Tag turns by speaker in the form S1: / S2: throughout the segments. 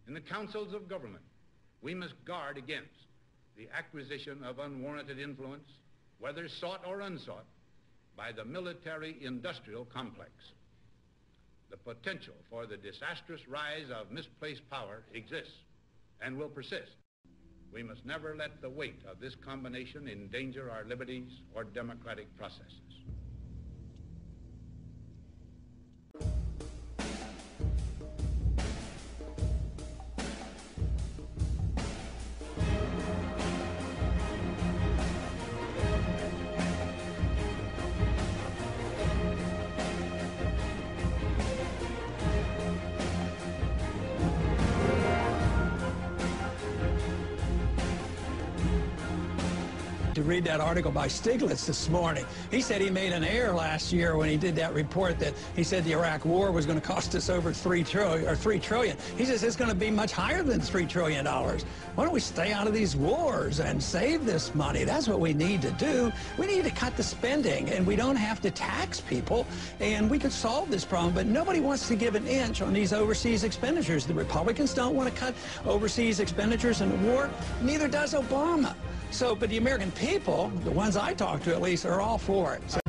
S1: In the councils of government, we must guard against the acquisition of unwarranted influence, whether sought or unsought, by the military-industrial complex. The potential for the disastrous rise of misplaced power exists and will persist. We must never let the weight of this combination endanger our liberties or democratic processes.
S2: To read that article by Stiglitz this morning. He said he made an error last year when he did that report that he said the Iraq war was going to cost us over $3 trillion. He says it's going to be much higher than $3 trillion. Why don't we stay out of these wars and save this money? That's what we need to do. We need to cut the spending, and we don't have to tax people, and we could solve this problem, but nobody wants to give an inch on these overseas expenditures. The Republicans don't want to cut overseas expenditures in the war. Neither does Obama. So, but the American people, the ones I talk to at least, are all for it. So,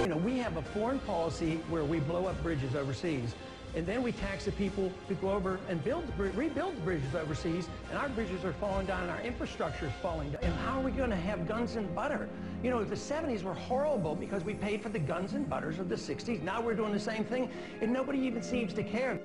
S2: you know, we have a foreign policy where we blow up bridges overseas, and then we tax the people who go over and rebuild the bridges overseas, and our bridges are falling down and our infrastructure is falling down. And how are we going to have guns and butter? You know, the 70s were horrible because we paid for the guns and butters of the 60s. Now we're doing the same thing, and nobody even seems to care.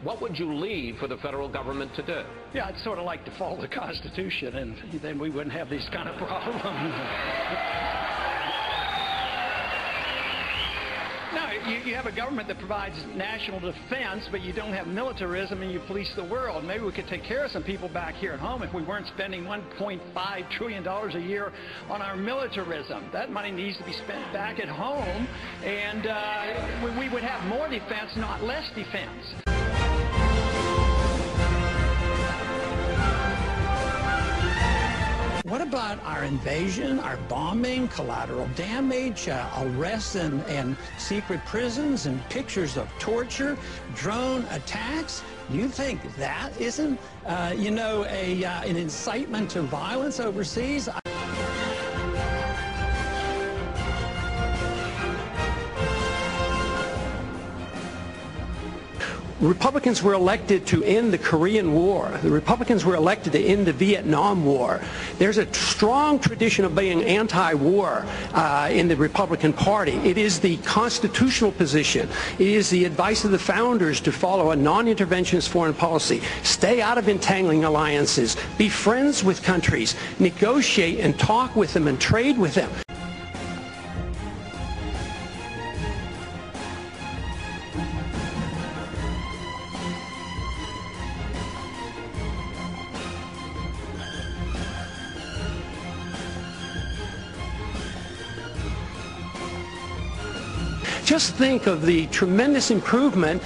S3: What would you leave for the federal government to do?
S2: Yeah, I'd sort of like to follow the Constitution, and then we wouldn't have these kind of problems. No, you have a government that provides national defense, but you don't have militarism and you police the world. Maybe we could take care of some people back here at home if we weren't spending $1.5 trillion a year on our militarism. That money needs to be spent back at home, and we would have more defense, not less defense. What about our invasion, our bombing, collateral damage, arrests and secret prisons and pictures of torture, drone attacks? You think that isn't, you know, an incitement to violence overseas? Republicans were elected to end the Korean War. The Republicans were elected to end the Vietnam War. There's a strong tradition of being anti-war in the Republican Party. It is the constitutional position. It is the advice of the founders to follow a non-interventionist foreign policy. Stay out of entangling alliances. Be friends with countries. Negotiate and talk with them and trade with them. Just think of the tremendous improvement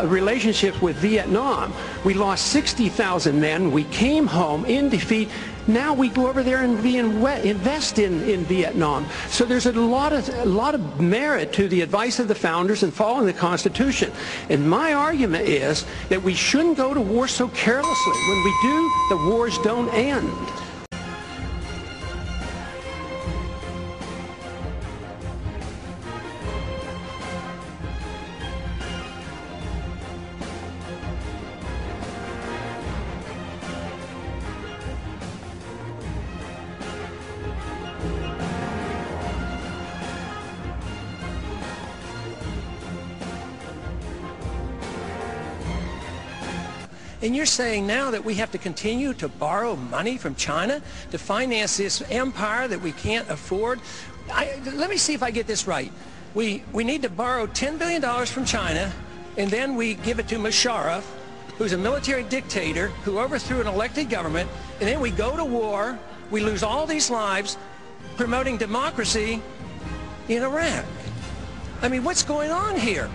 S2: relationship with Vietnam. We lost 60,000 men. We came home in defeat. Now we go over there and invest in Vietnam. So there's a lot of merit to the advice of the founders and following the Constitution. And my argument is that we shouldn't go to war so carelessly. When we do, the wars don't end. And you're saying now that we have to continue to borrow money from China to finance this empire that we can't afford? Let me see if I get this right. We need to borrow $10 billion from China, and then we give it to Musharraf, who's a military dictator who overthrew an elected government, and then we go to war, we lose all these lives promoting democracy in Iraq. I mean, what's going on here?